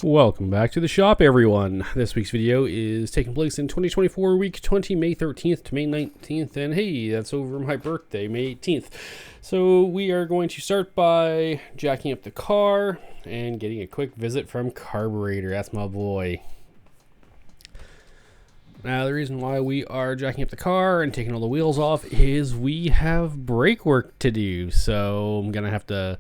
Welcome back to the shop, everyone. This week's video is taking place in 2024, week 20, May 13th to May 19th, and hey, that's over my birthday, May 18th. So we are going to start by jacking up the car and getting a quick visit from Carburetor. That's my boy. Now, the reason why we are jacking up the car and taking all the wheels off is we have brake work to do. So I'm going to have to,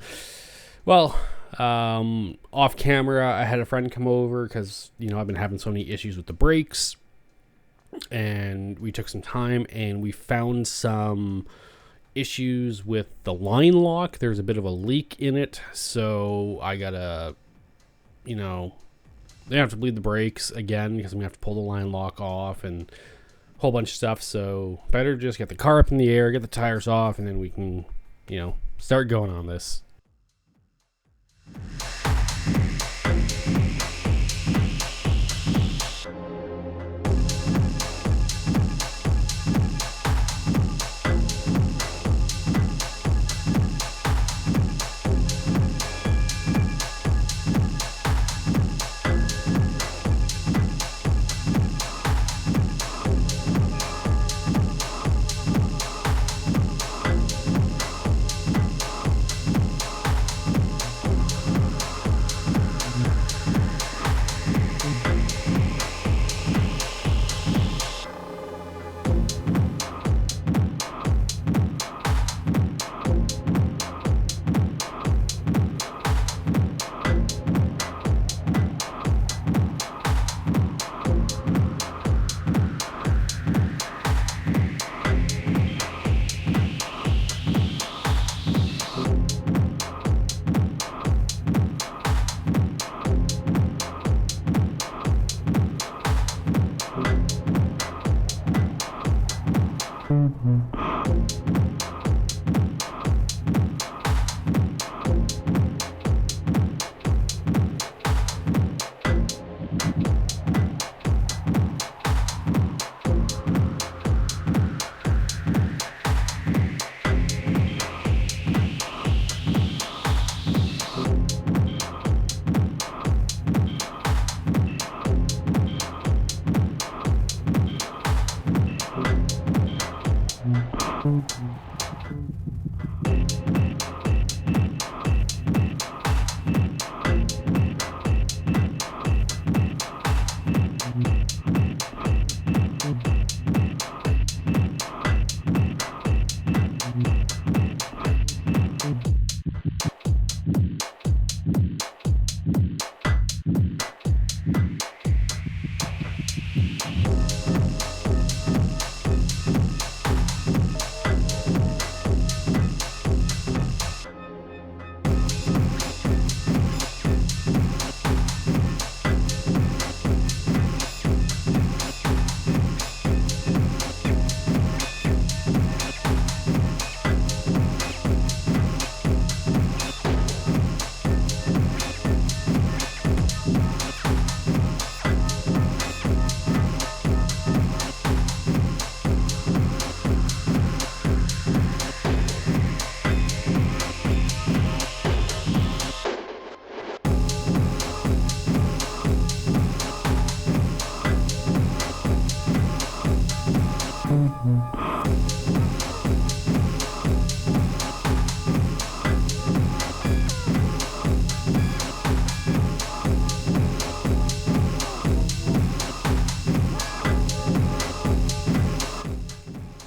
off camera, I had a friend come over because, I've been having so many issues with the brakes. And we took some time and we found some issues with the line lock. There's a bit of a leak in it. So I got to, they have to bleed the brakes again because I'm going to have to pull the line lock off and a whole bunch of stuff. So better just get the car up in the air, get the tires off, and then we can, start going on this.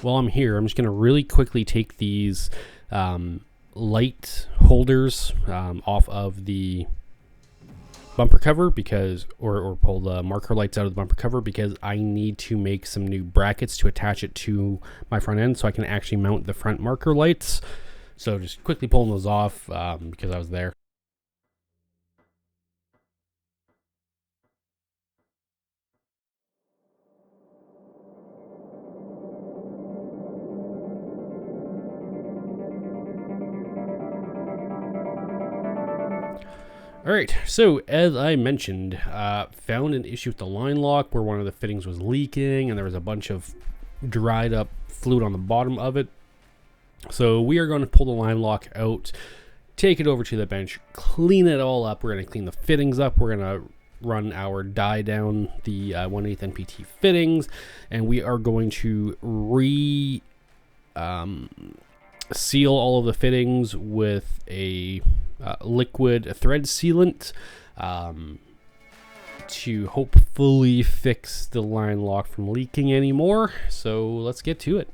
While I'm here, I'm just going to really quickly take these light holders off of the bumper cover or pull the marker lights out of the bumper cover because I need to make some new brackets to attach it to my front end so I can actually mount the front marker lights. So just quickly pulling those off because I was there. Alright, so as I mentioned, found an issue with the line lock where one of the fittings was leaking and there was a bunch of dried up fluid on the bottom of it. So we are going to pull the line lock out, take it over to the bench, clean it all up. We're going to clean the fittings up. We're going to run our dye down the 1/8 NPT fittings, and we are going to seal all of the fittings with a liquid thread sealant to hopefully fix the line lock from leaking anymore. So let's get to it.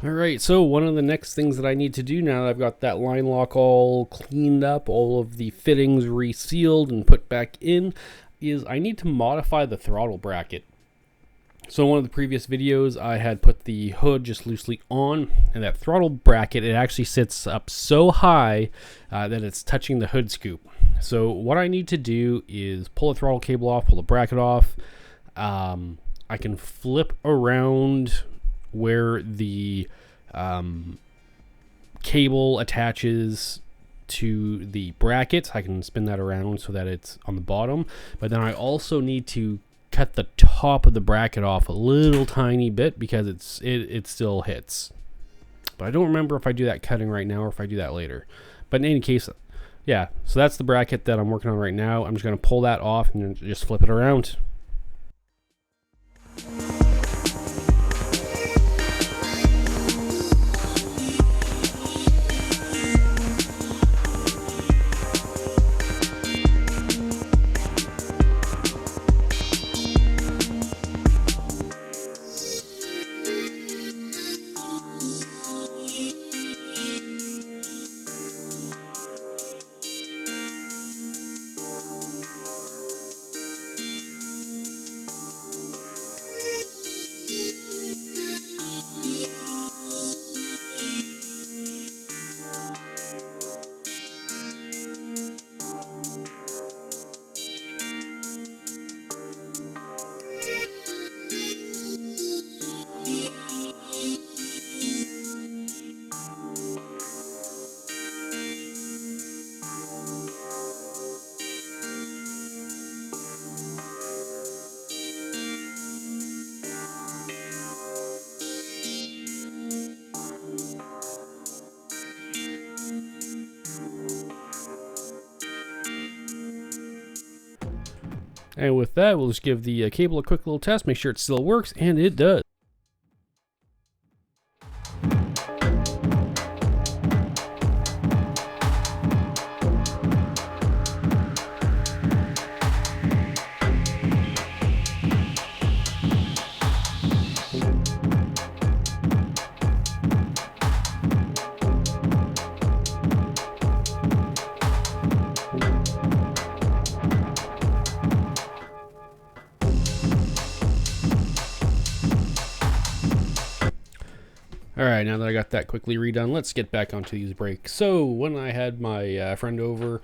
Alright, so one of the next things that I need to do now that I've got that line lock all cleaned up, all of the fittings resealed and put back in, is I need to modify the throttle bracket. So in one of the previous videos, I had put the hood just loosely on, and that throttle bracket, it actually sits up so high that it's touching the hood scoop. So what I need to do is pull the throttle cable off, pull the bracket off. I can flip around where the cable attaches to the bracket. I can spin that around so that it's on the bottom, but then I also need to cut the top of the bracket off a little tiny bit because it still hits. But I don't remember if I do that cutting right now or if I do that later. But in any case, yeah, so that's the bracket that I'm working on right now. I'm just going to pull that off and just flip it around. And with that, we'll just give the cable a quick little test, make sure it still works, and it does. Alright, now that I got that quickly redone, let's get back onto these brakes. So, when I had my friend over,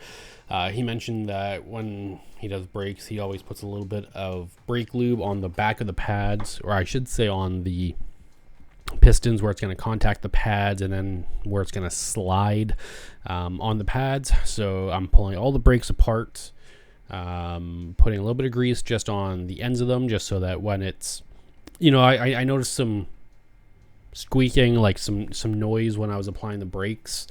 he mentioned that when he does brakes, he always puts a little bit of brake lube on the back of the pads, or I should say on the pistons where it's going to contact the pads and then where it's going to slide on the pads. So, I'm pulling all the brakes apart, putting a little bit of grease just on the ends of them, just so that when it's, you know, I noticed some squeaking, like some noise when I was applying the brakes,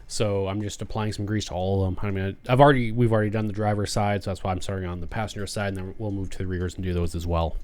so I'm just applying some grease to all of them. I mean, we've already done the driver's side, so that's why I'm starting on the passenger side, and then we'll move to the rears and do those as well.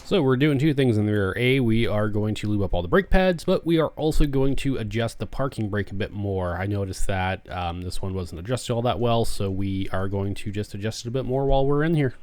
So we're doing two things in the rear. A, we are going to lube up all the brake pads, but we are also going to adjust the parking brake a bit more. I noticed that this one wasn't adjusted all that well, so we are going to just adjust it a bit more while we're in here.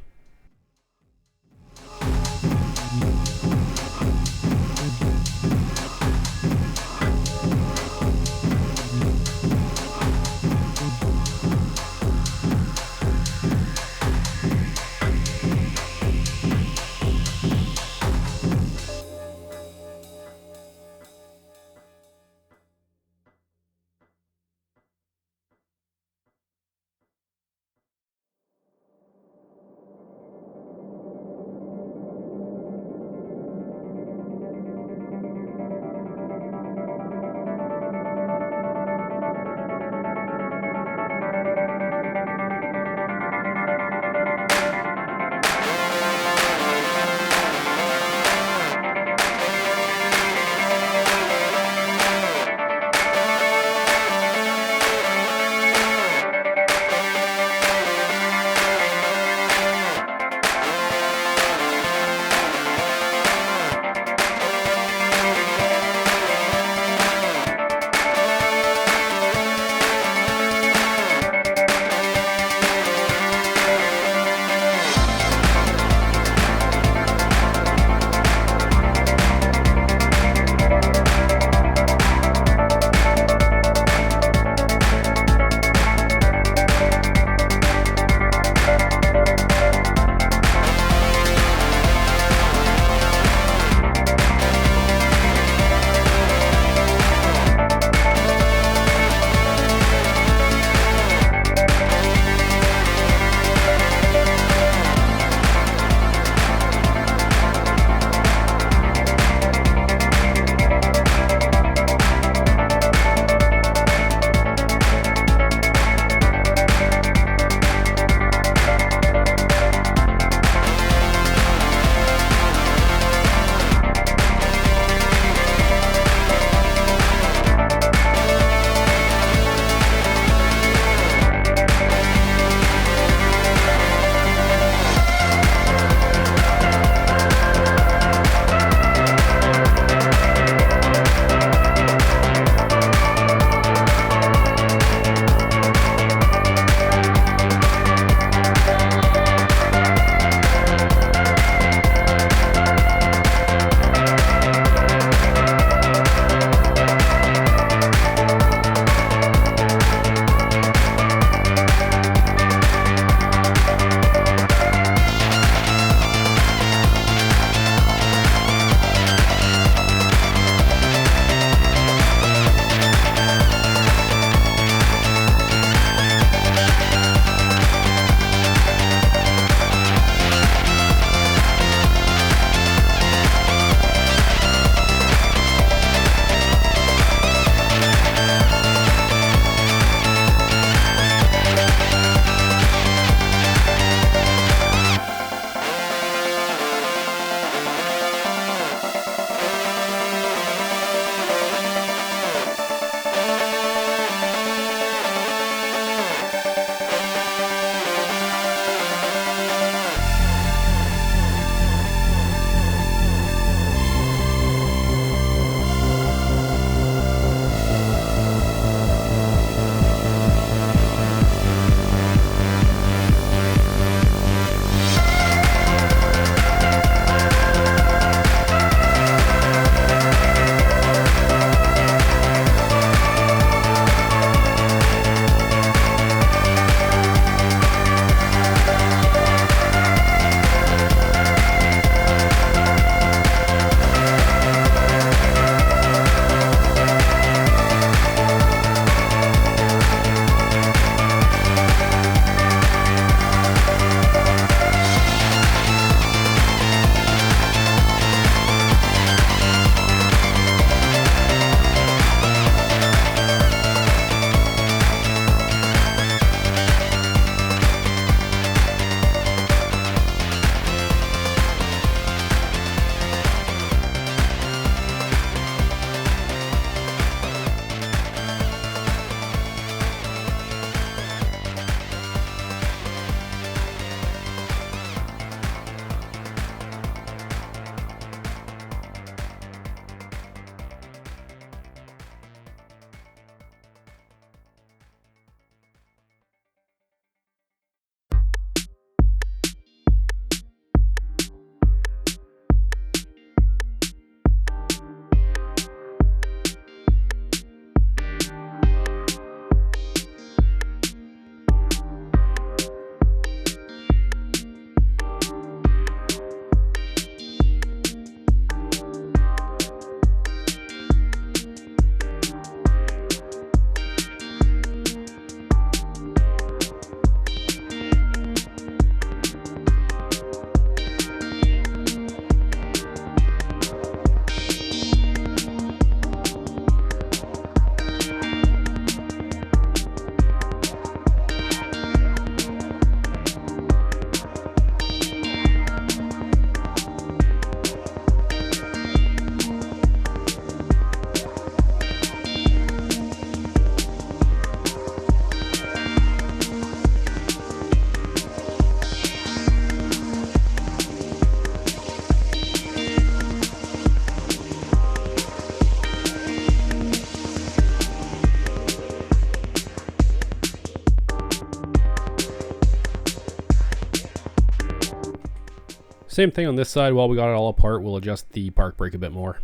Same thing on this side. While we got it all apart, we'll adjust the park brake a bit more.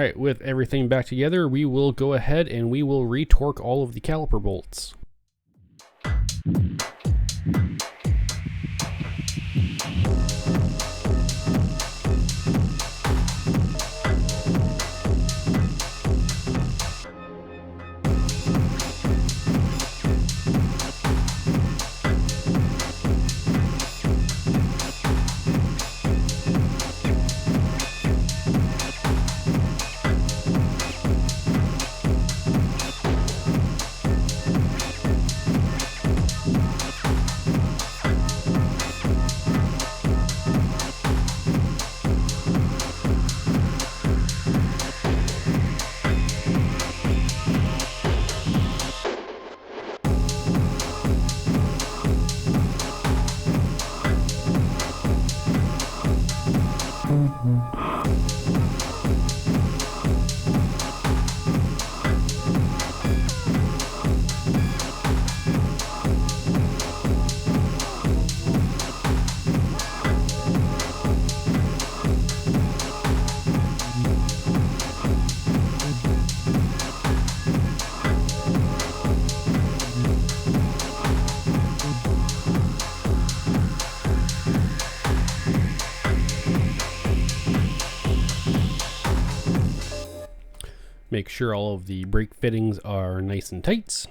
right, with everything back together, we will go ahead and we will retorque all of the caliper bolts. Make sure all of the brake fittings are nice and tight.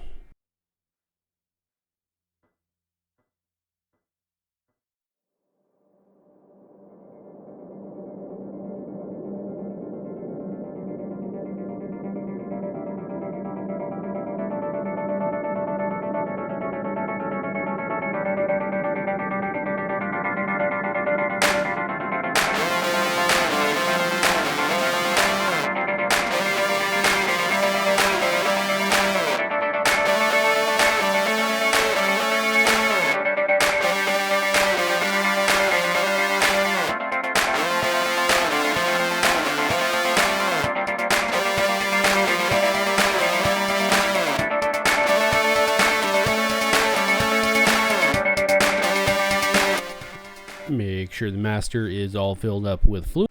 Make sure the master is all filled up with fluid.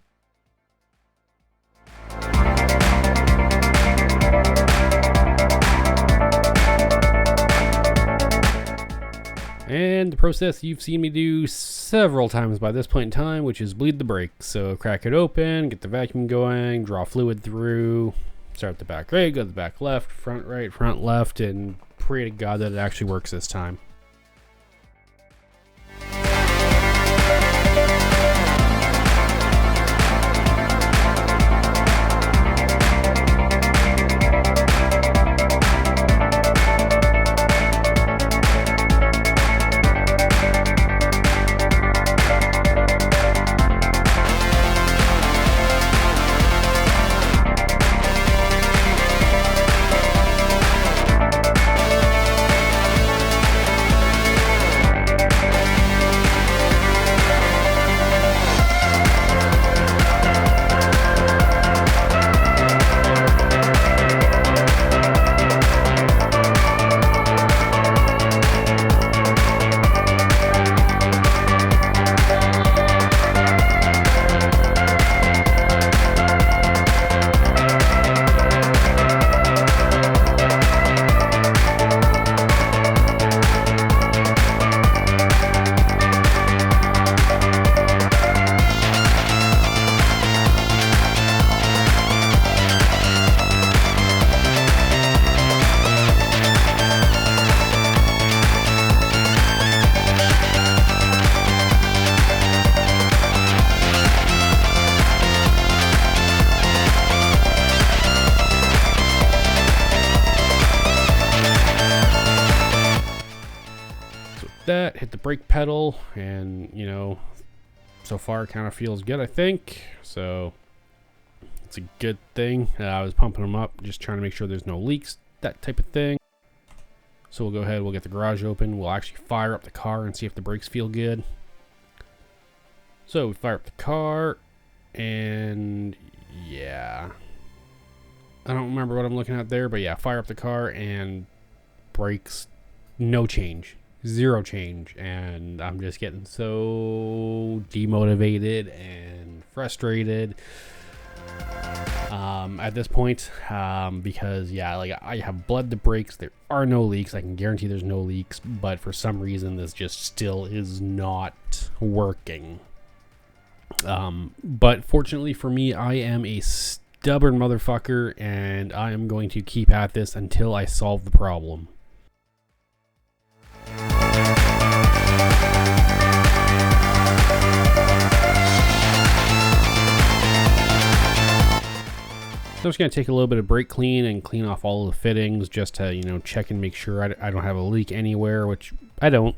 And the process you've seen me do several times by this point in time, which is bleed the brake. So crack it open, get the vacuum going, draw fluid through, start the back right, go to the back left, front right, front left, and pray to God that it actually works this time. That, hit the brake pedal, and you know, so far it kind of feels good, I think. So it's a good thing. I was pumping them up, just trying to make sure there's no leaks, that type of thing. So we'll go ahead, we'll get the garage open, we'll actually fire up the car and see if the brakes feel good. So we fire up the car, and yeah, I don't remember what I'm looking at there, but yeah, fire up the car and brakes, no change. Zero change, and I'm just getting so demotivated and frustrated. at this point, because yeah, like I have bled the brakes. There are no leaks. I can guarantee there's no leaks, but for some reason this just still is not working. But fortunately for me, I am a stubborn motherfucker, and I am going to keep at this until I solve the problem. So I'm just going to take a little bit of brake clean and clean off all of the fittings just to, you know, check and make sure I don't have a leak anywhere, which I don't.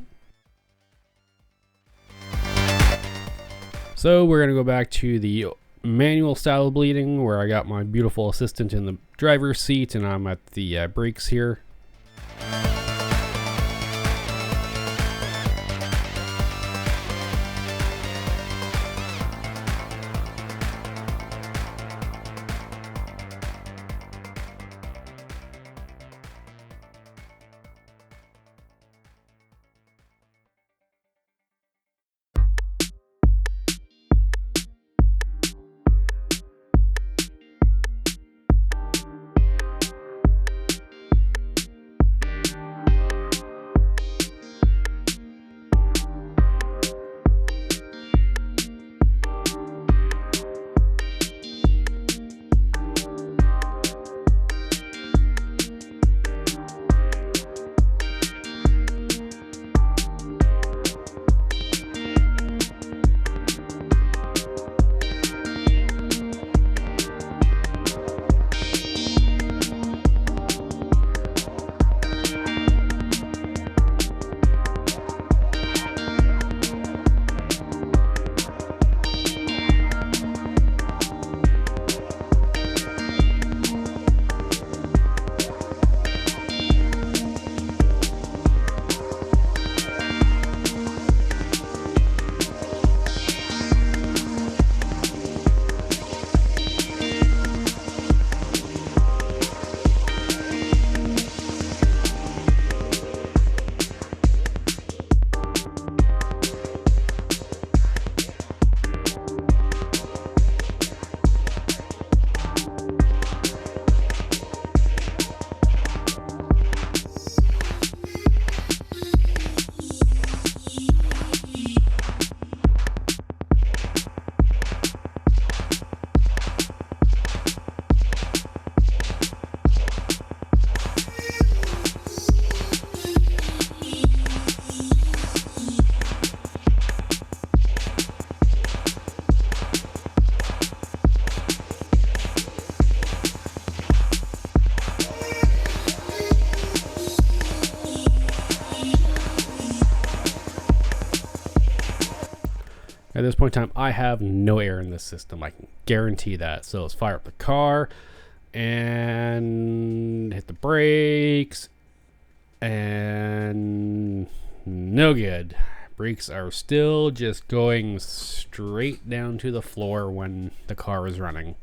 So we're going to go back to the manual style of bleeding, where I got my beautiful assistant in the driver's seat and I'm at the brakes here. At this point in time, I have no air in this system. I can guarantee that. So let's fire up the car and hit the brakes, and no good. Brakes are still just going straight down to the floor when the car is running.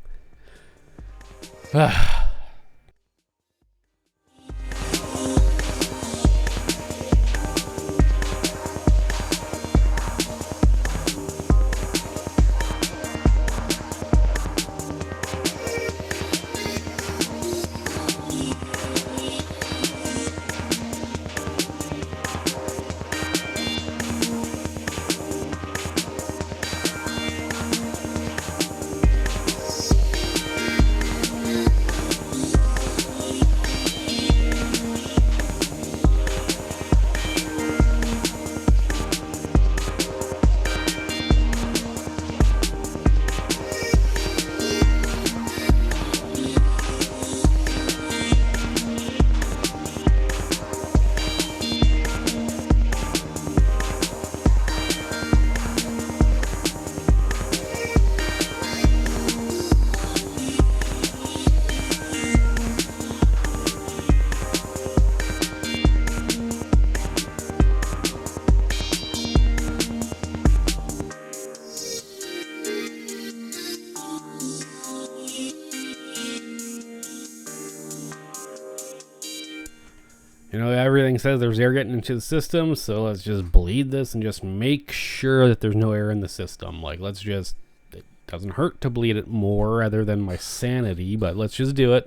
You know, everything says there's air getting into the system, so let's just bleed this and just make sure that there's no air in the system. Like, let's just... Doesn't hurt to bleed it more rather than my sanity, but let's just do it.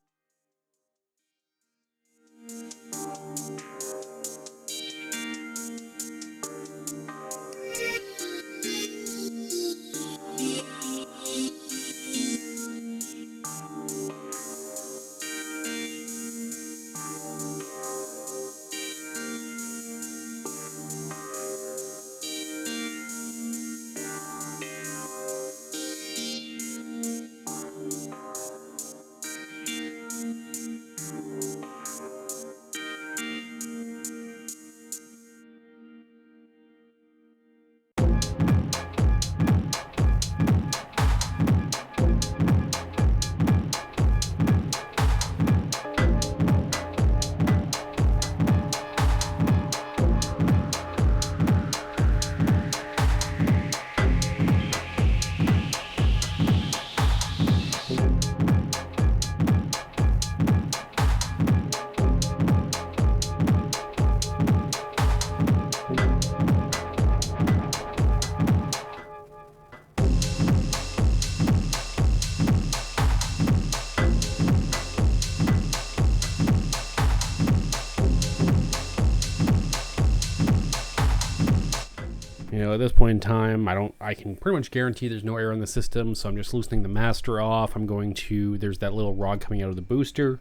You know, at this point in time, I can pretty much guarantee there's no air in the system, so I'm just loosening the master off. There's that little rod coming out of the booster,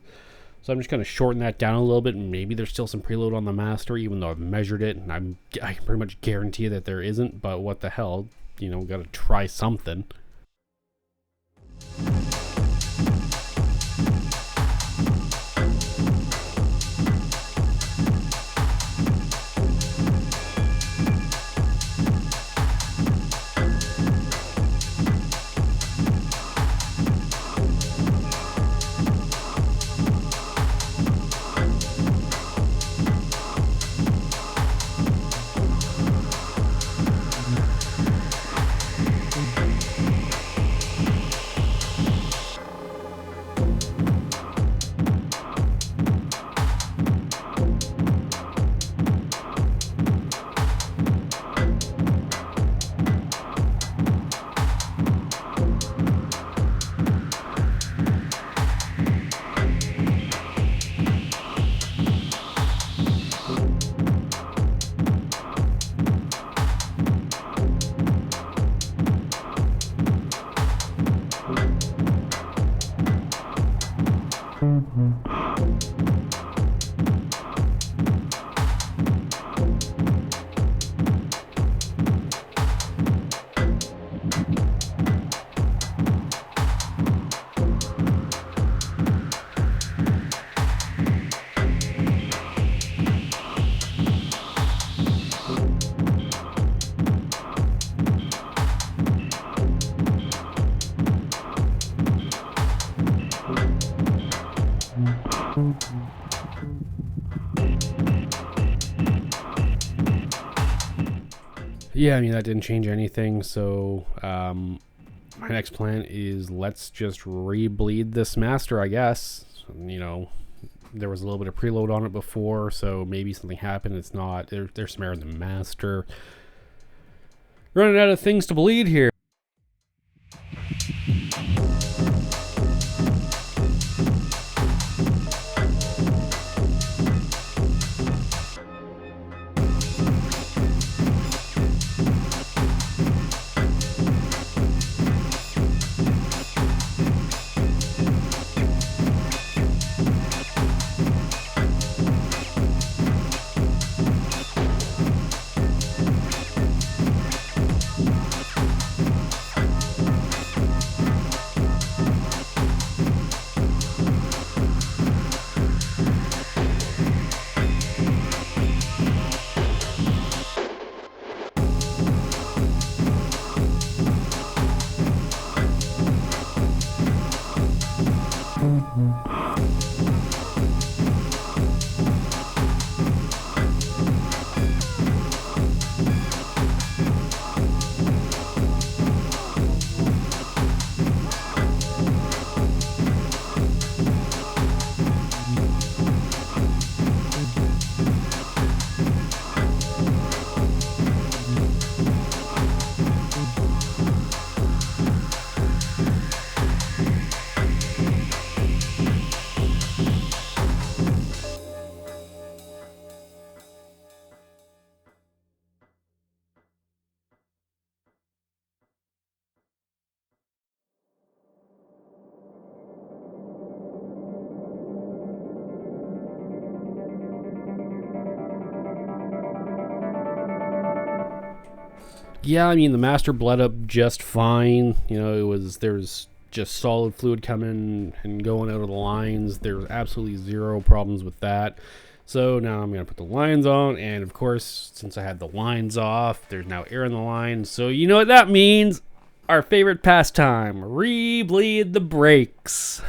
so I'm just going to shorten that down a little bit, and maybe there's still some preload on the master, even though I've measured it, and I can pretty much guarantee that there isn't, but what the hell, you know, got to try something. Yeah, I mean, that didn't change anything, so my next plan is let's just rebleed this master, I guess. You know, there was a little bit of preload on it before, so maybe something happened. It's not. There's some air in the master. Running out of things to bleed here. Yeah, I mean, the master bled up just fine. You know, there's just solid fluid coming and going out of the lines. There's absolutely zero problems with that. So now I'm going to put the lines on, and of course, since I had the lines off, there's now air in the line. So you know what that means? Our favorite pastime, rebleed the brakes.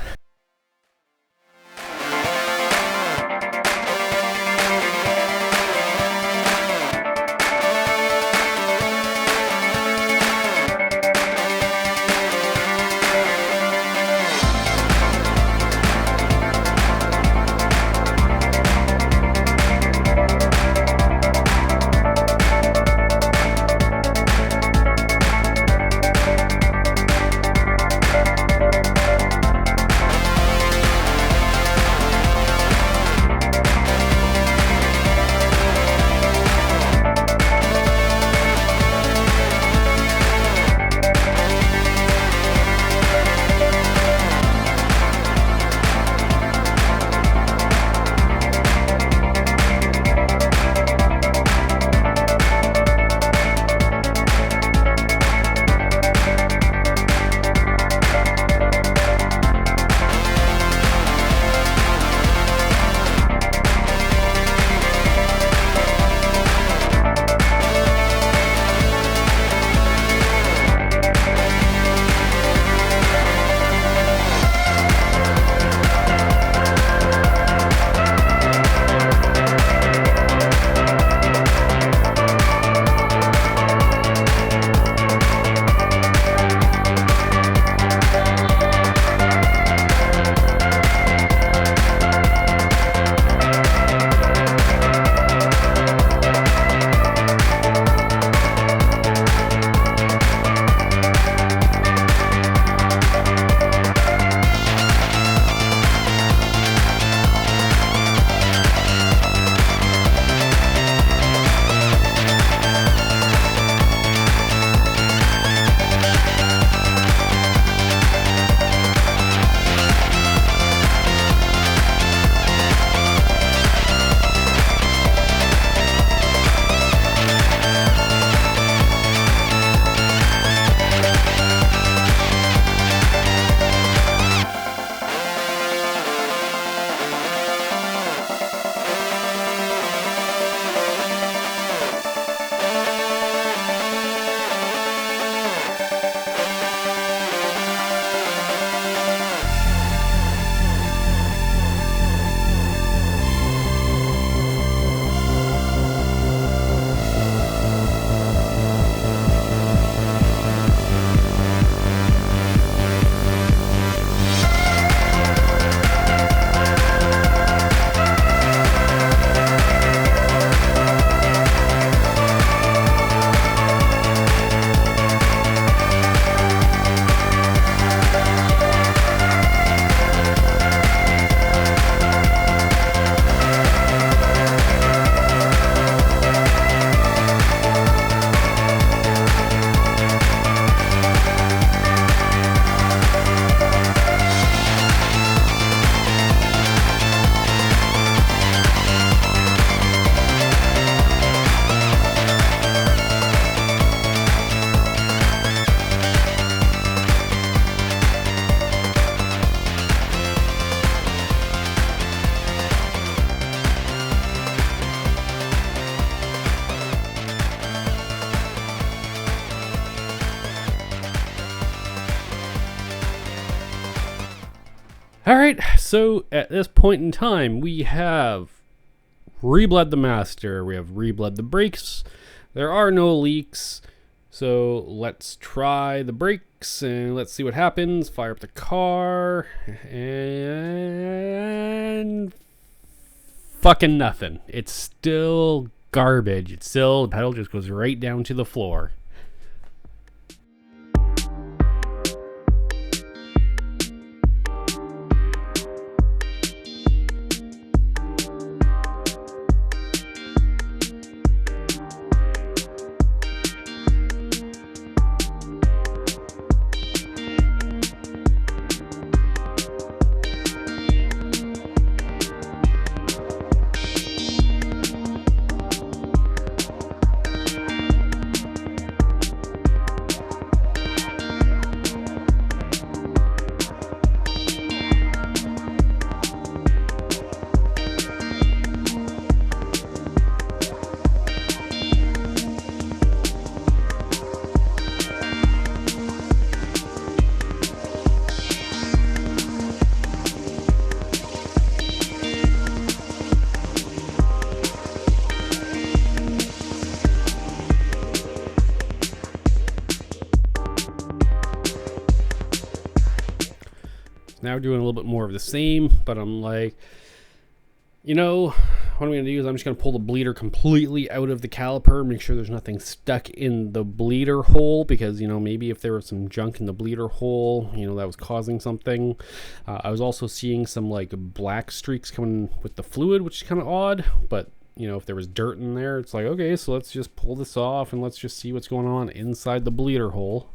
All right, so at this point in time, we have rebled the master, we have rebled the brakes. There are no leaks, so let's try the brakes and let's see what happens. Fire up the car, and fucking nothing. It's still garbage. It's still, the pedal just goes right down to the floor. Now we're doing a little bit more of the same, but I'm like, you know, what I'm going to do is I'm just going to pull the bleeder completely out of the caliper, make sure there's nothing stuck in the bleeder hole, because, you know, maybe if there was some junk in the bleeder hole, you know, that was causing something. I was also seeing some like black streaks coming with the fluid, which is kind of odd, but, you know, if there was dirt in there, it's like, okay, so let's just pull this off and let's just see what's going on inside the bleeder hole.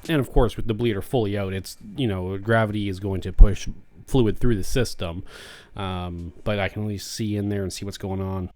And of course, with the bleeder fully out, it's, you know, gravity is going to push fluid through the system. But I can at least see in there and see what's going on.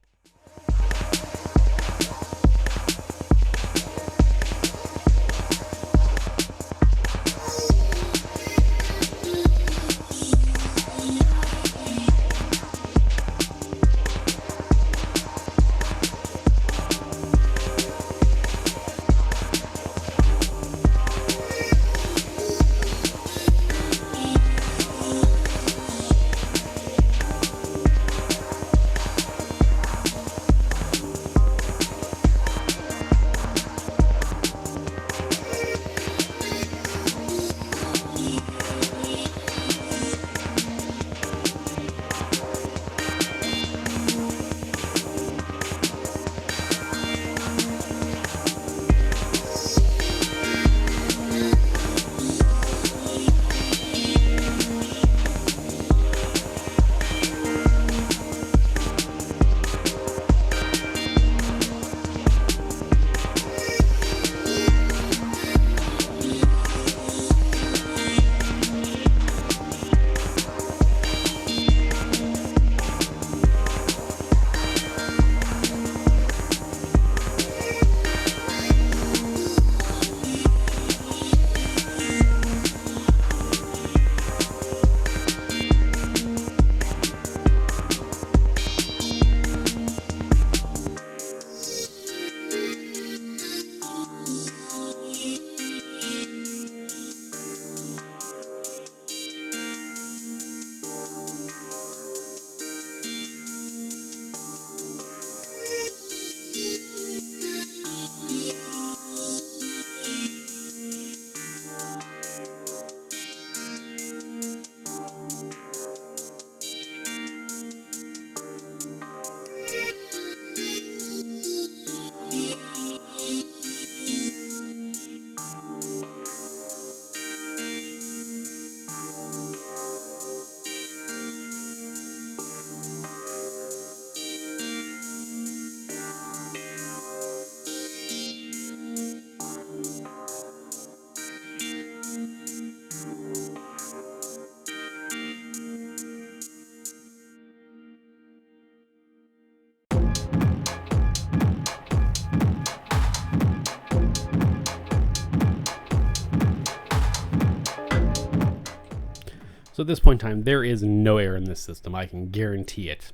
So at this point in time, there is no air in this system. I can guarantee it.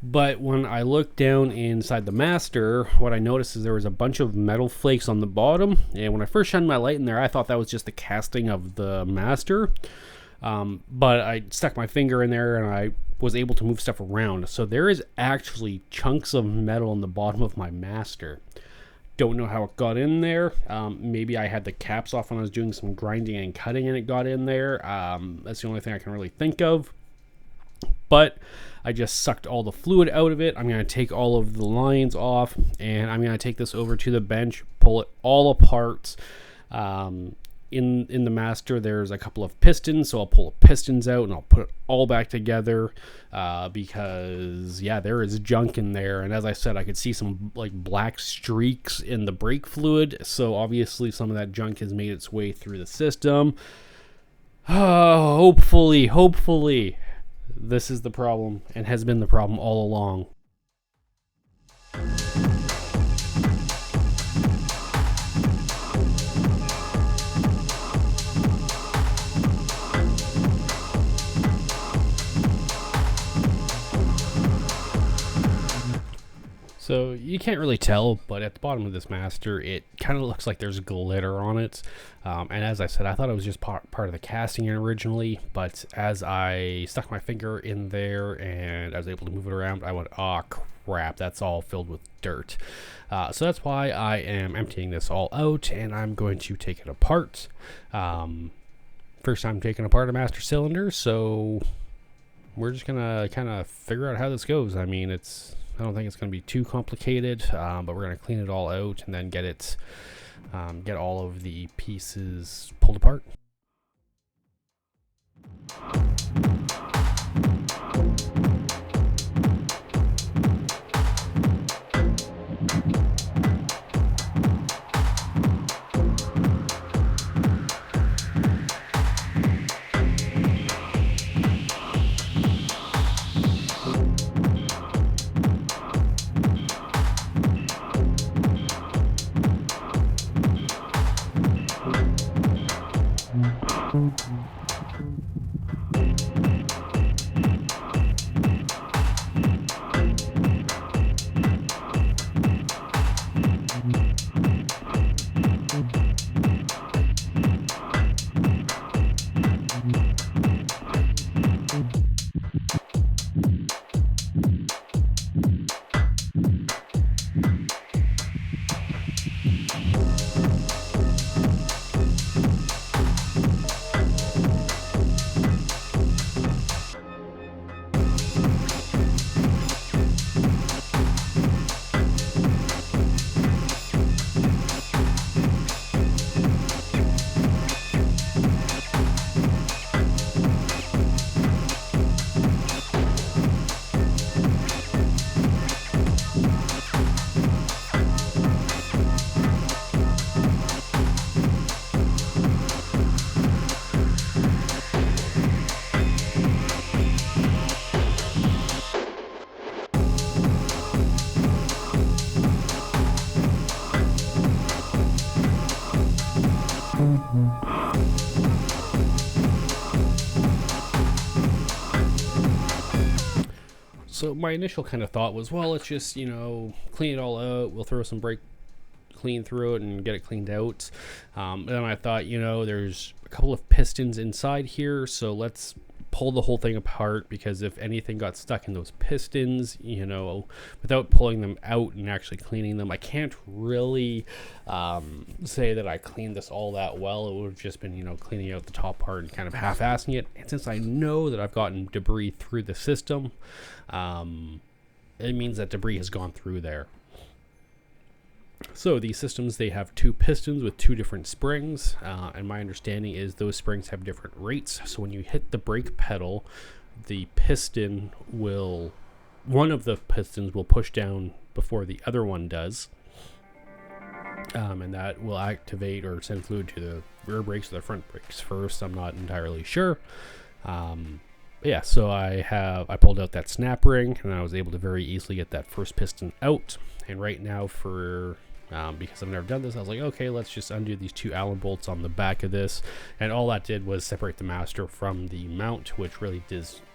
But when I looked down inside the master, what I noticed is there was a bunch of metal flakes on the bottom. And when I first shined my light in there, I thought that was just the casting of the master. But I stuck my finger in there and I was able to move stuff around. So there is actually chunks of metal on the bottom of my master. Don't know how it got in there. Maybe I had the caps off when I was doing some grinding and cutting and it got in there. That's the only thing I can really think of. But I just sucked all the fluid out of it. I'm going to take all of the lines off and I'm going to take this over to the bench, pull it all apart. In the master, there's a couple of pistons, so I'll pull the pistons out and I'll put it all back together because, yeah, there is junk in there. And as I said, I could see some like black streaks in the brake fluid, so obviously some of that junk has made its way through the system. Hopefully, this is the problem and has been the problem all along. So you can't really tell, but at the bottom of this master, it kind of looks like there's glitter on it. And as I said, I thought it was just part of the casting originally, but as I stuck my finger in there and I was able to move it around, I went, oh crap, that's all filled with dirt. So that's why I am emptying this all out, and I'm going to take it apart. First time taking apart a master cylinder, so we're just gonna kind of figure out how this goes. I mean, I don't think it's going to be too complicated, but we're going to clean it all out and then get all of the pieces pulled apart. So my initial kind of thought was, well, let's just, clean it all out. We'll throw some brake clean through it and get it cleaned out. Then I thought, there's a couple of pistons inside here, so let's pull the whole thing apart, because if anything got stuck in those pistons, without pulling them out and actually cleaning them, I can't really say that I cleaned this all that well. It would have just been, cleaning out the top part and kind of half-assing it. And since I know that I've gotten debris through the system, it means that debris has gone through there. So these systems, they have two pistons with two different springs, and my understanding is those springs have different rates. So when you hit the brake pedal, one of the pistons will push down before the other one does, and that will activate or send fluid to the rear brakes or the front brakes first. I'm not entirely sure. Yeah, so I pulled out that snap ring, and I was able to very easily get that first piston out. And right now, because I've never done this, I was like, okay, let's just undo these two Allen bolts on the back of this. And all that did was separate the master from the mount, which really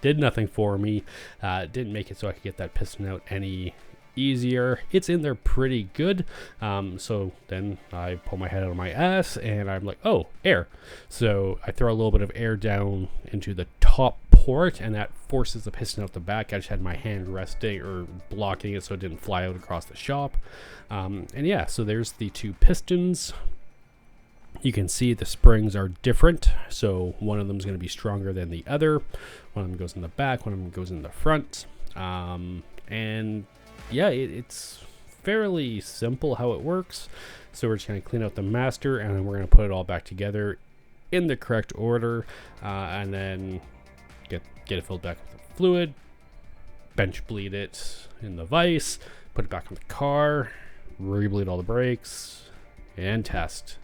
did nothing for me. It didn't make it so I could get that piston out any easier. It's in there pretty good. So then I pull my head out of my ass, and I'm like, oh, air. So I throw a little bit of air down into the top port, and that forces the piston out the back. I just had my hand resting or blocking it so it didn't fly out across the shop. And yeah, so there's the two pistons. You can see the springs are different, so one of them is going to be stronger than the other. One of them goes in the back, one of them goes in the front. And yeah, it's fairly simple how it works. So we're just going to clean out the master, and then we're going to put it all back together in the correct order, and then get it filled back with fluid, bench bleed it in the vise, put it back in the car, rebleed all the brakes, and test.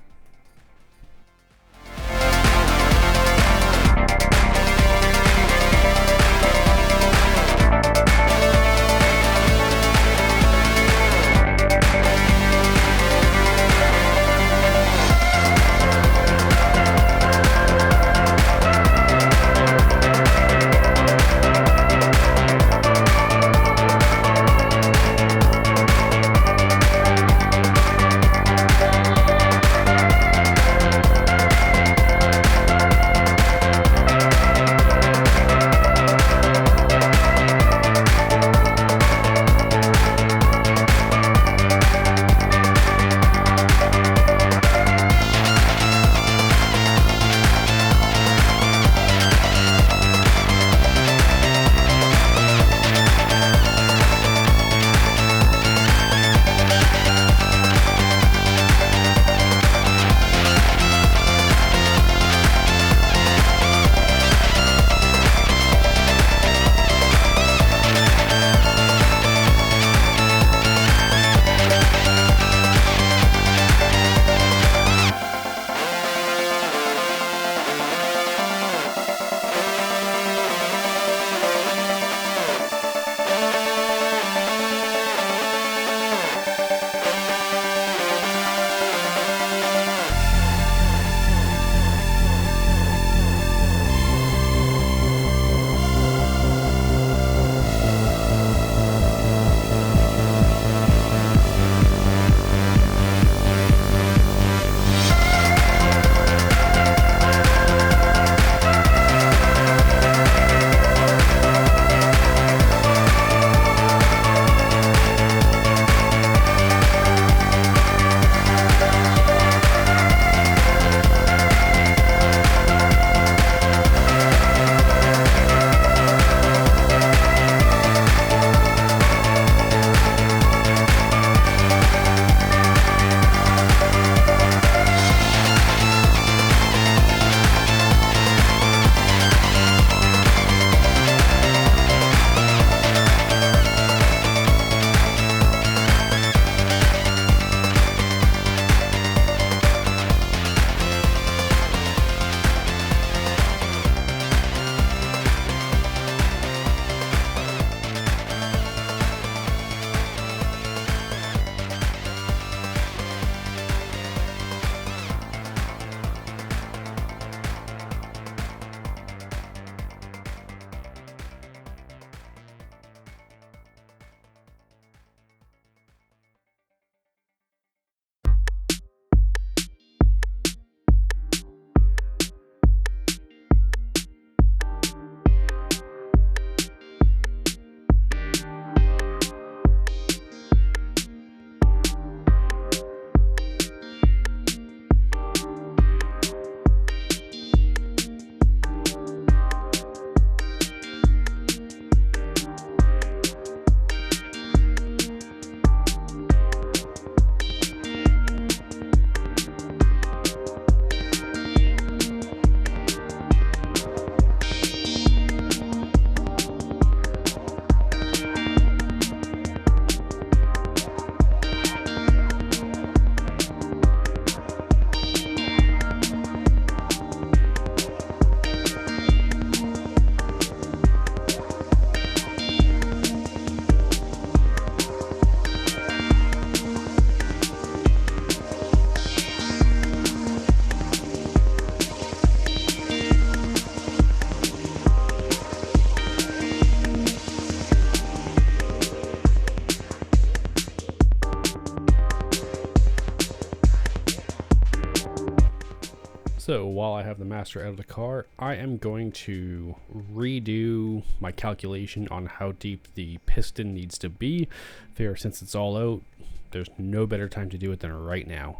So while I have the master out of the car, I am going to redo my calculation on how deep the piston needs to be. Figure since it's all out, there's no better time to do it than right now.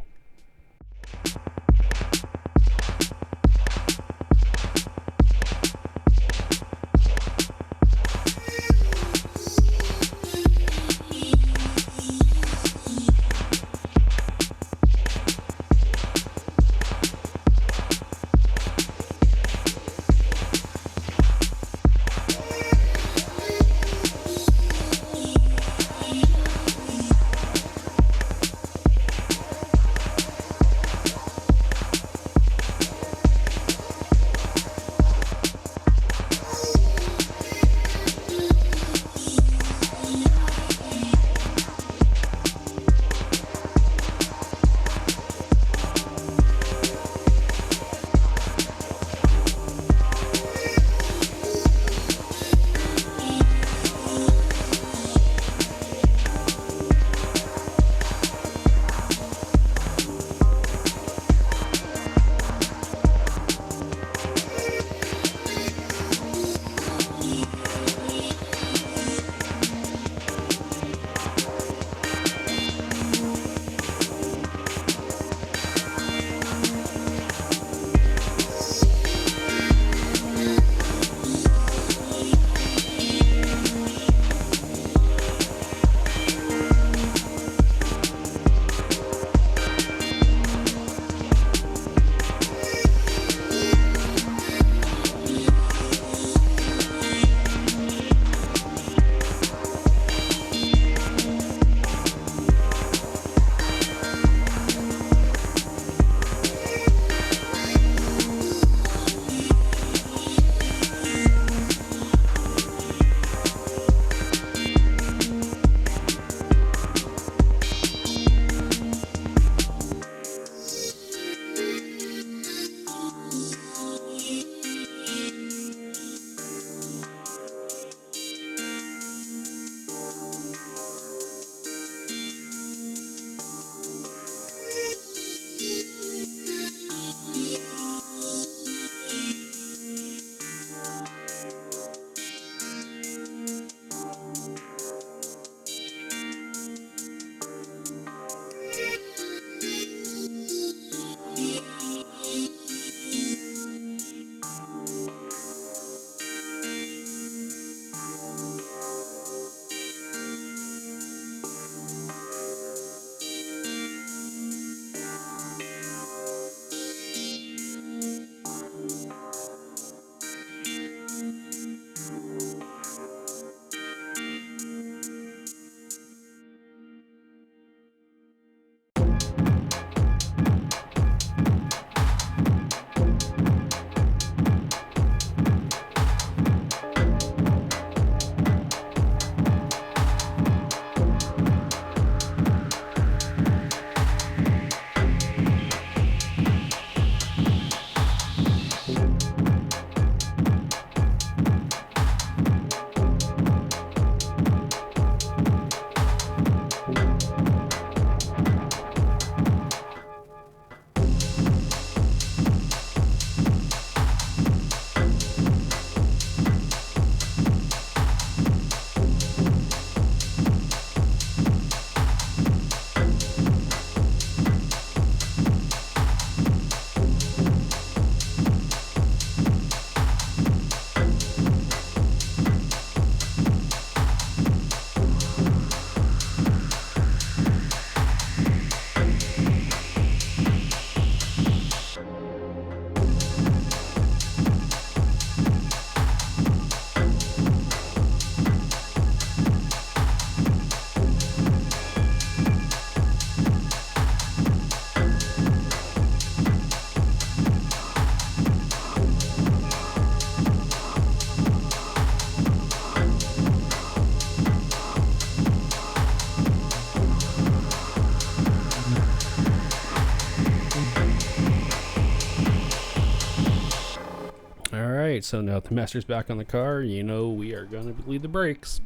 Alright, so now the master's back on the car, you know we are going to bleed the brakes.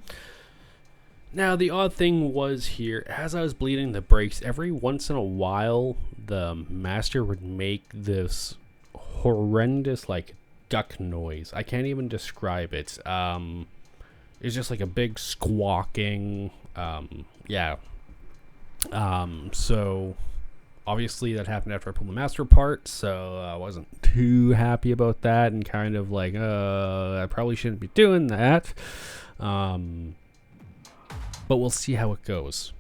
Now the odd thing was here, as I was bleeding the brakes, every once in a while the master would make this horrendous like duck noise. I can't even describe it. It's just like a big squawking. So obviously that happened after I pulled the master apart, so I wasn't too happy about that, and kind of like, I probably shouldn't be doing that. But we'll see how it goes.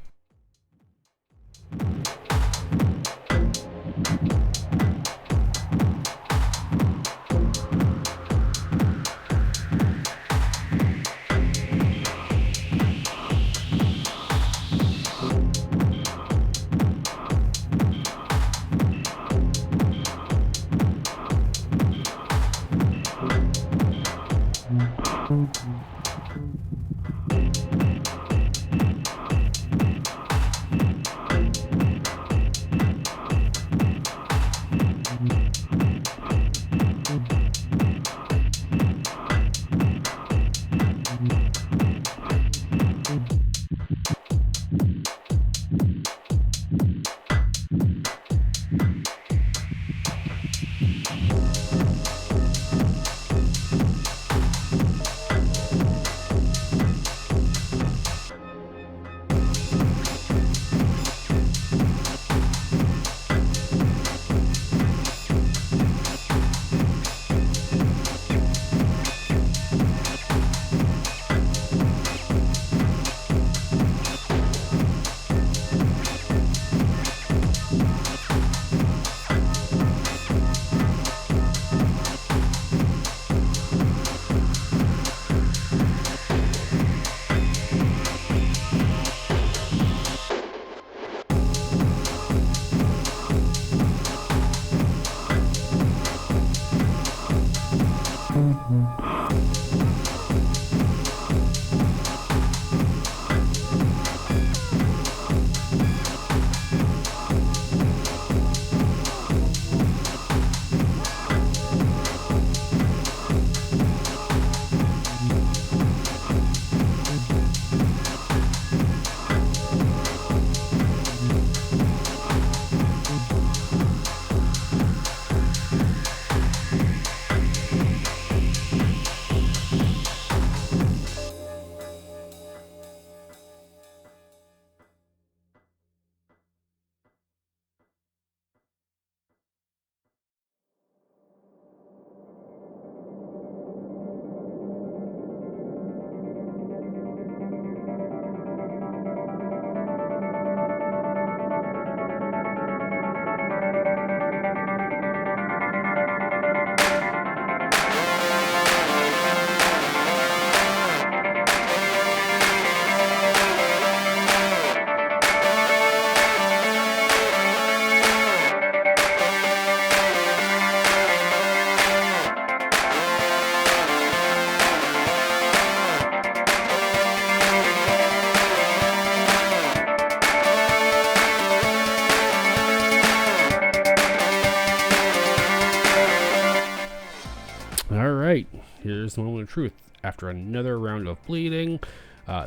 Here's the moment of truth. After another round of bleeding,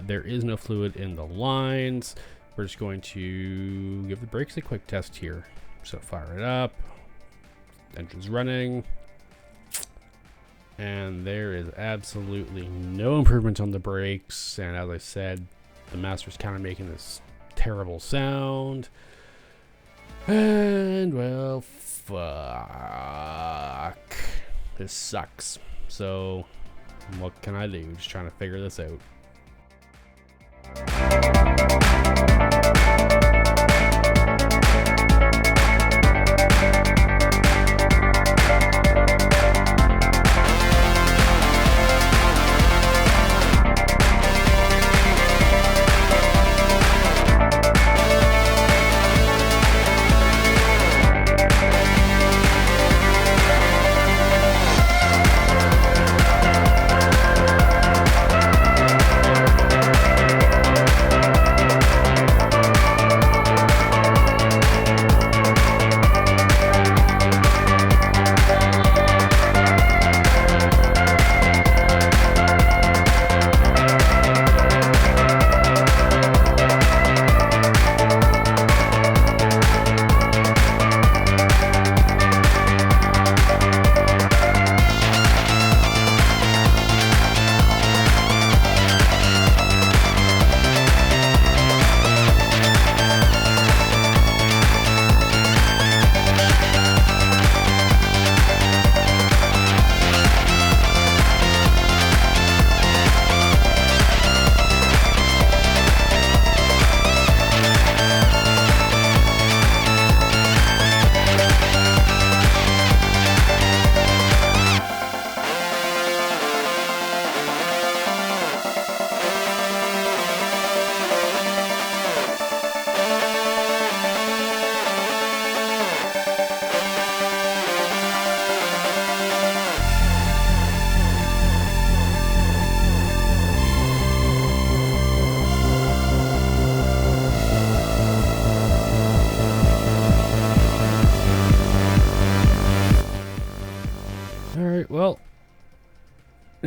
there is no fluid in the lines. We're just going to give the brakes a quick test here. So fire it up. Engine's running. And there is absolutely no improvement on the brakes. And as I said, the master's kind of making this terrible sound. And well, fuck. This sucks. So, what can I do? Just trying to figure this out.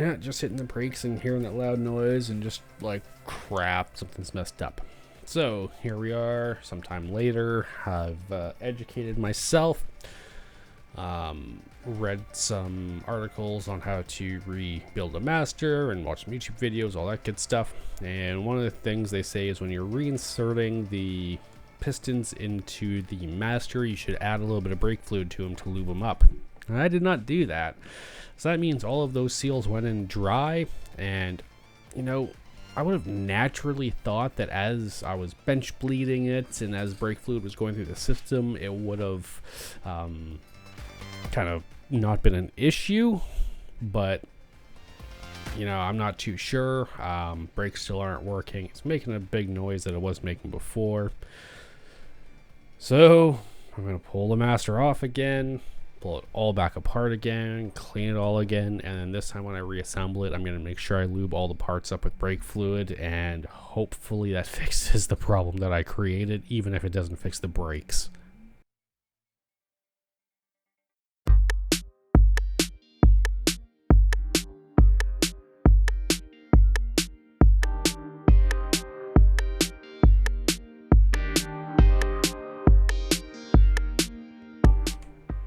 yeah, just hitting the brakes and hearing that loud noise and just like, crap, something's messed up. So here we are sometime later. I've educated myself, read some articles on how to rebuild a master and watch some YouTube videos, all that good stuff. And one of the things they say is when you're reinserting the pistons into the master, you should add a little bit of brake fluid to them to lube them up. And I did not do that. So that means all of those seals went in dry, and you know, I would have naturally thought that as I was bench bleeding it and as brake fluid was going through the system, it would have kind of not been an issue, but you know, I'm not too sure. Brakes still aren't working. It's making a big noise that it was making before. So I'm going to pull the master off again, pull it all back apart again, clean it all again, and then this time when I reassemble it, I'm going to make sure I lube all the parts up with brake fluid, and hopefully that fixes the problem that I created, even if it doesn't fix the brakes.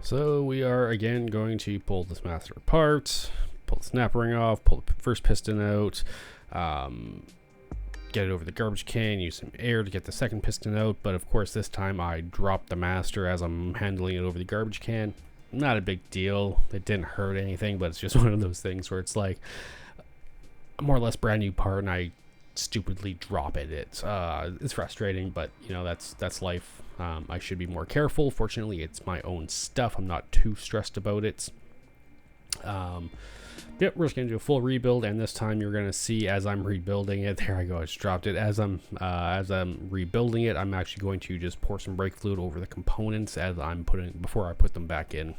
So we are again going to pull this master apart, pull the snap ring off, pull the first piston out, get it over the garbage can, use some air to get the second piston out. But of course this time I dropped the master as I'm handling it over the garbage can. Not a big deal. It didn't hurt anything, but it's just one of those things where it's like a more or less brand new part and I stupidly drop it. It's frustrating, but you know, that's life. I should be more careful. Fortunately, it's my own stuff. I'm not too stressed about it. Yep, we're just gonna do a full rebuild, and this time you're gonna see as I'm rebuilding it. There I go. I just dropped it. As I'm rebuilding it, I'm actually going to just pour some brake fluid over the components as I'm before I put them back in.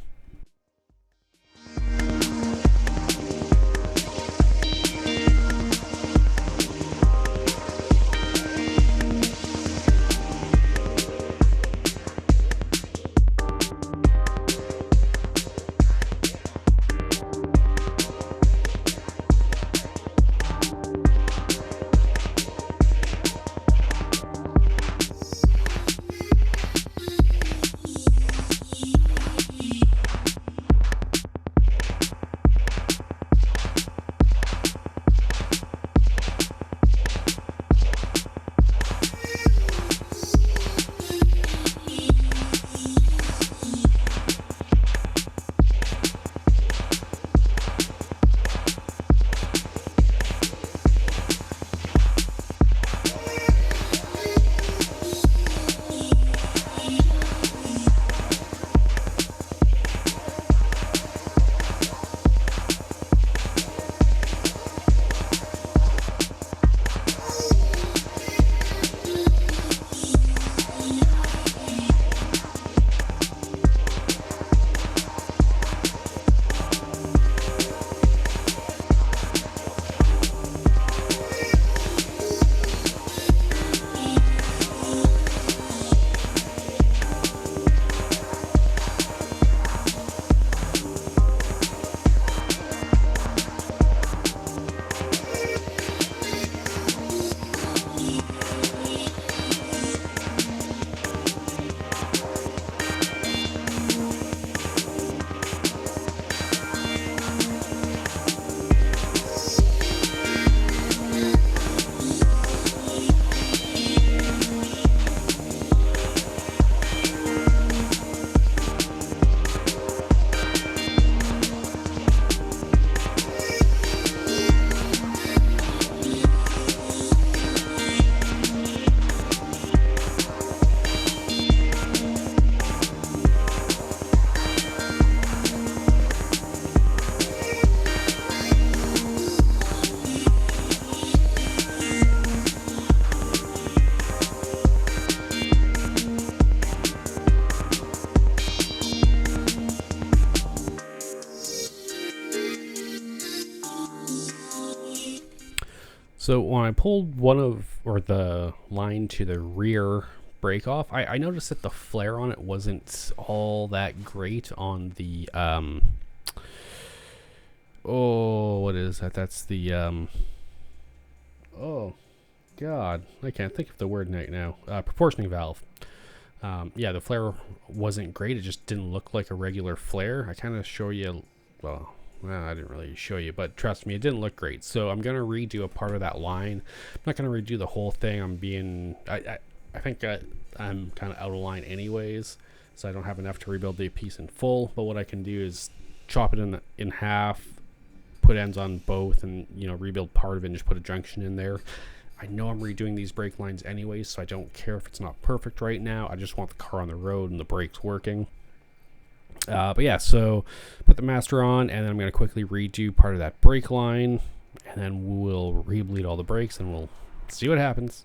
So when I pulled the line to the rear brake off, I noticed that the flare on it wasn't all that great on the what is that that's the oh god, I can't think of the word right now. Proportioning valve. Yeah, the flare wasn't great. It just didn't look like a regular flare. I kind of show you, well, I didn't really show you, but trust me, it didn't look great. So I'm going to redo a part of that line. I'm not going to redo the whole thing. I think I'm kind of out of line anyways, so I don't have enough to rebuild the piece in full. But what I can do is chop it in half, put ends on both, and, you know, rebuild part of it and just put a junction in there. I know I'm redoing these brake lines anyways, so I don't care if it's not perfect right now. I just want the car on the road and the brakes working. But yeah, so put the master on, and then I'm going to quickly redo part of that brake line, and then we'll rebleed all the brakes, and we'll see what happens.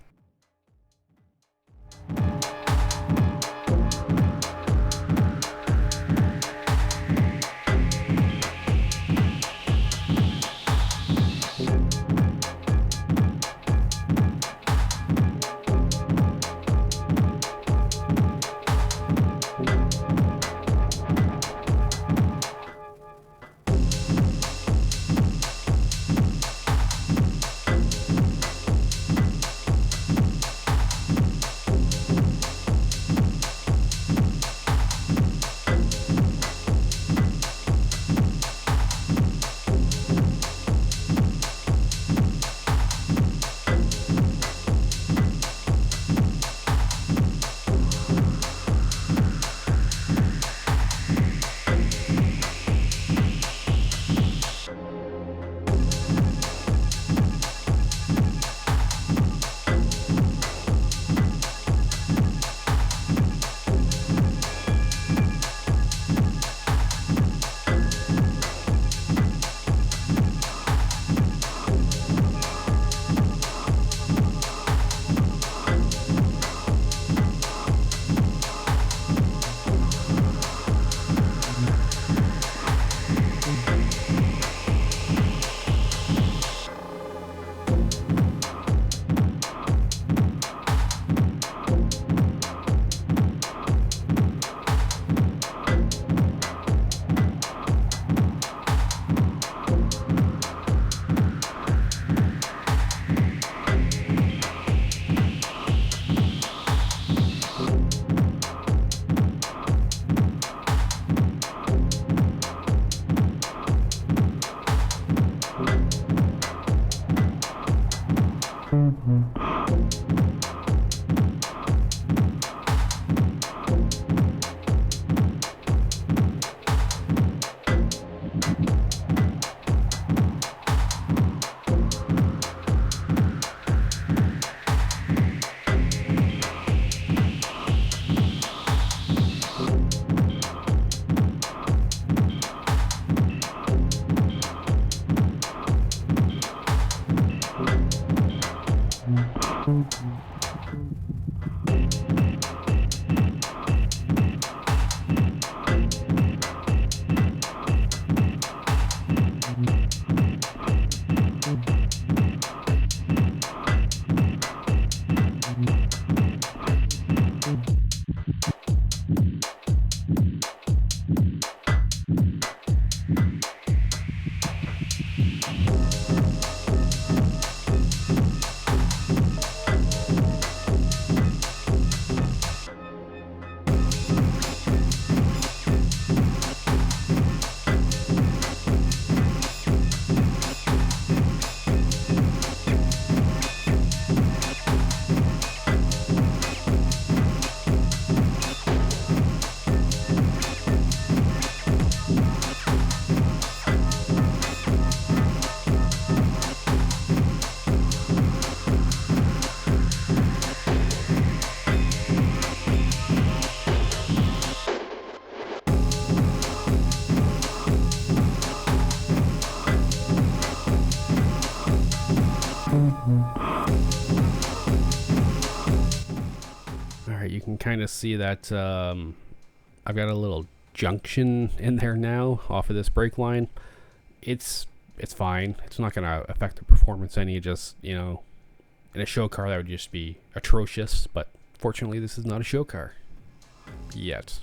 Alright, you can kind of see that I've got a little junction in there now off of this brake line. It's fine. It's not going to affect the performance any. Just, you know, in a show car that would just be atrocious, but fortunately this is not a show car yet.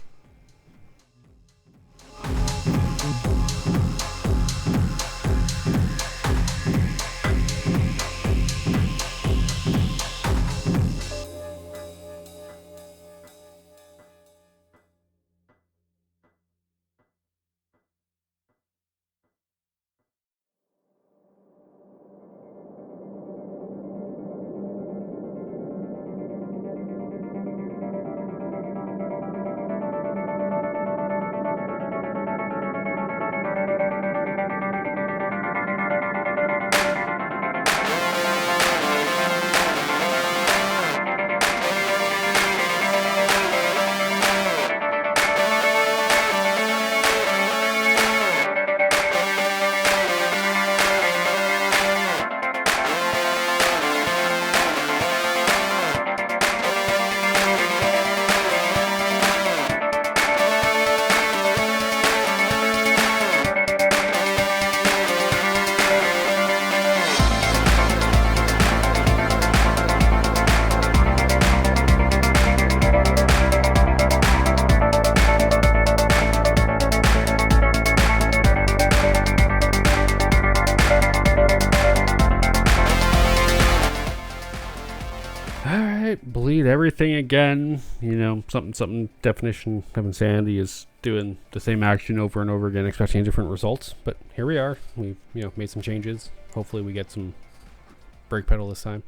bleed everything again. You know, something definition of insanity is doing the same action over and over again, expecting different results. But here we are. We made some changes. Hopefully we get some brake pedal this time.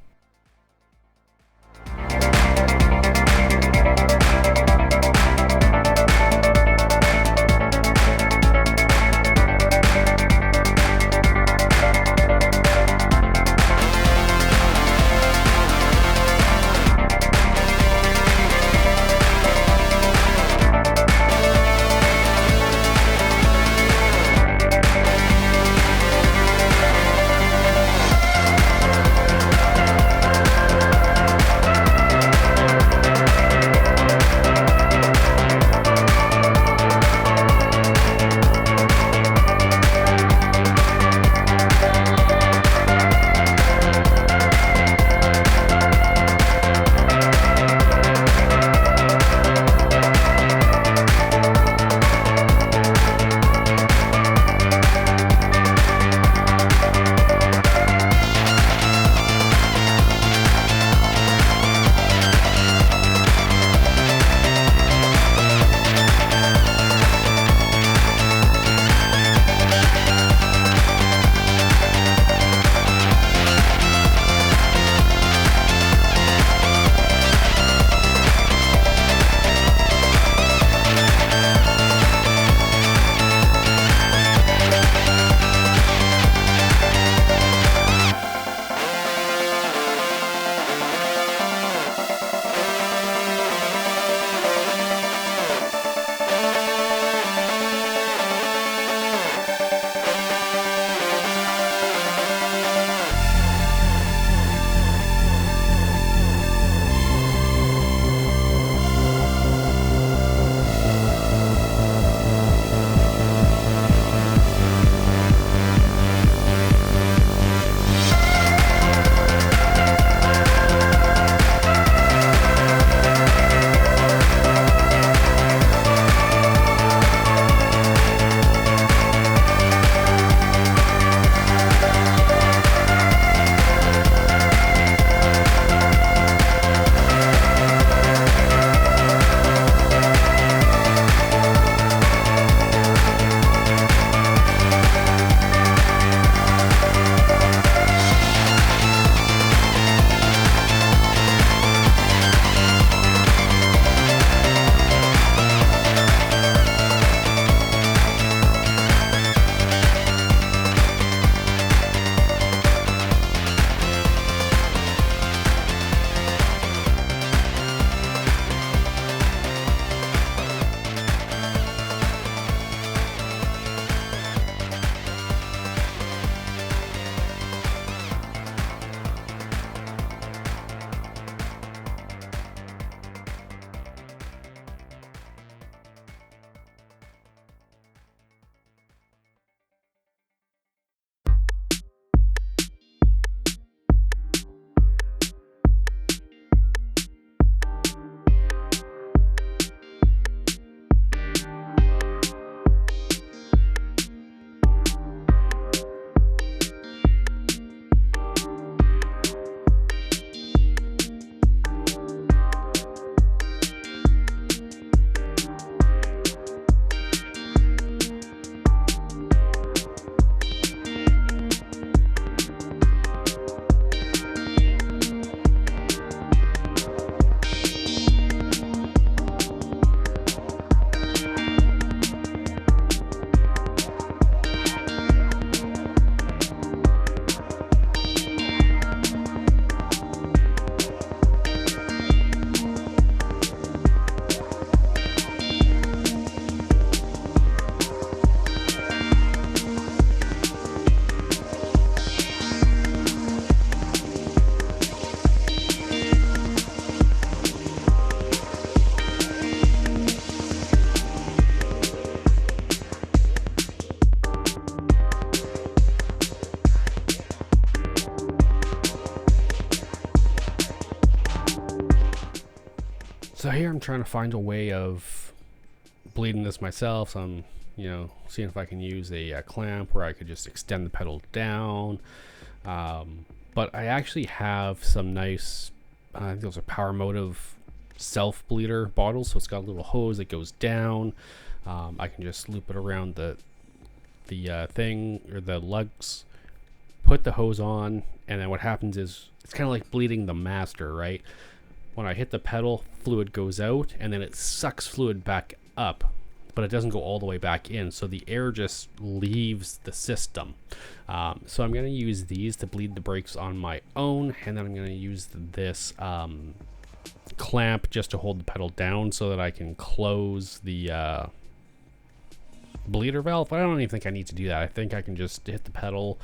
So here I'm trying to find a way of bleeding this myself. So I'm, seeing if I can use a clamp where I could just extend the pedal down. But I actually have some nice I think those are Power Motive self bleeder bottles, so it's got a little hose that goes down. I can just loop it around the thing or the lugs, put the hose on, and then what happens is it's kind of like bleeding the master, right? When I hit the pedal, fluid goes out and then it sucks fluid back up, but it doesn't go all the way back in, so the air just leaves the system. So I'm going to use these to bleed the brakes on my own, and then I'm going to use this clamp just to hold the pedal down so that I can close the bleeder valve. But I don't even think I need to do that. I think I can just hit the pedal,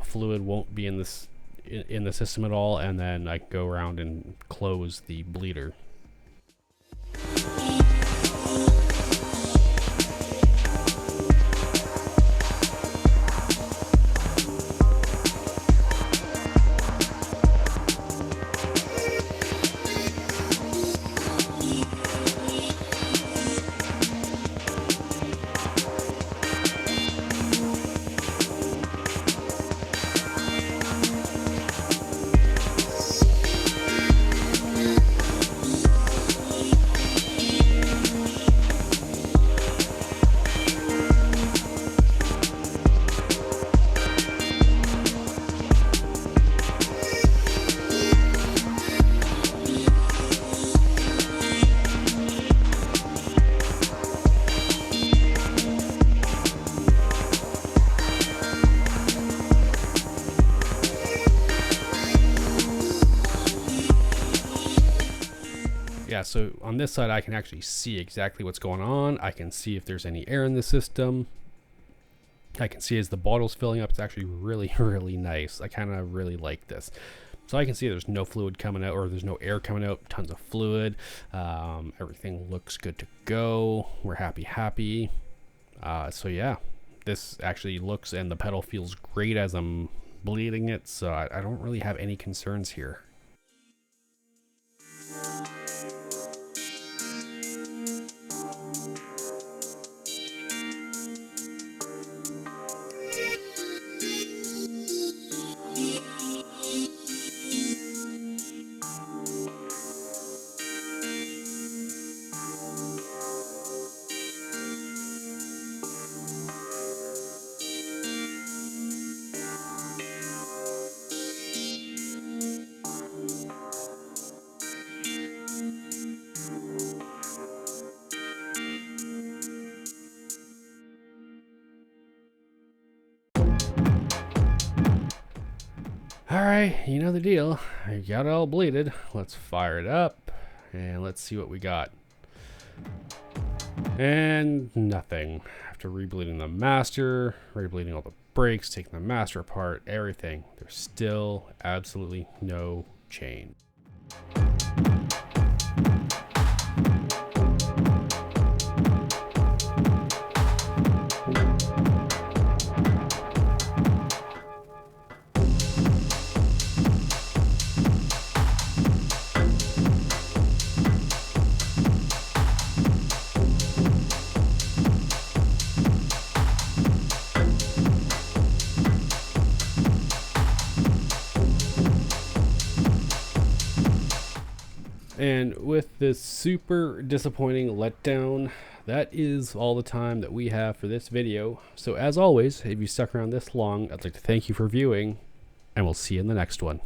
fluid won't be in the system at all, and then I can go around and close the bleeder. Yeah, so on this side I can actually see exactly what's going on. I can see if there's any air in the system. I can see as the bottle's filling up. It's actually really, really nice. I kind of really like this. So I can see there's no fluid coming out, or there's no air coming out, tons of fluid. Everything looks good to go. We're happy. So yeah, this actually looks, and the pedal feels great as I'm bleeding it. So I don't really have any concerns here. Alright, you know the deal. I got it all bleeded. Let's fire it up and let's see what we got. And nothing. After rebleeding the master, rebleeding all the brakes, taking the master apart, everything, there's still absolutely no change. And with this super disappointing letdown, that is all the time that we have for this video. So as always, if you stuck around this long, I'd like to thank you for viewing, and we'll see you in the next one.